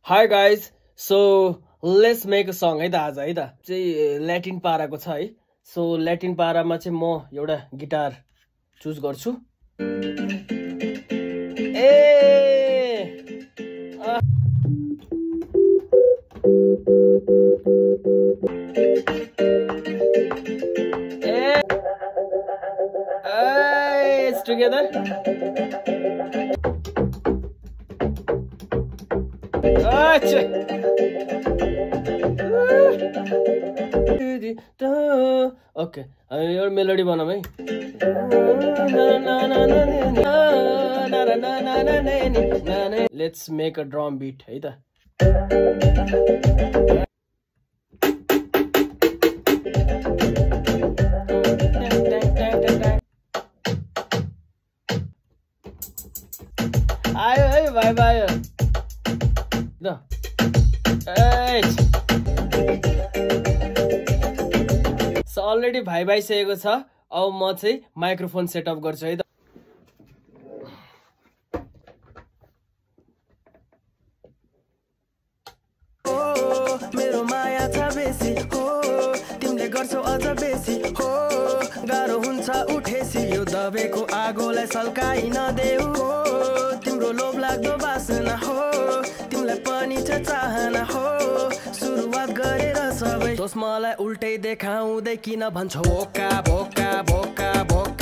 Hi guys, so let's make a song है त आज है त चाहिँ ल्याटिन पाराको छ है सो ल्याटिन पारामा चाहिँ म एउटा गिटार चुज गर्छु It's together. Okay, your melody बनाऊँ है Let's make a drum beat है त आयो है भाइ भाइ ल सो अलरेडी भाइ भाइ सकेको छ अब म चाहिँ माइक्रोफोन सेटअप गर्छु है त मेरो माया छ बेसी हो तिमीले गर्छौ अझ बेसी हो गाह्रो हुन्छ उठेसी यो दबेको आगोलाई सल्काइ नदेऊ हो तिम्रो लोभ लाग्दो बासना हो तिमीलाई पनि छ चाहना हो सुरुवात गरेर सबै दोष मलाई उल्टै देखाउँदै किन भन्छौ भोका भोका भोका भोका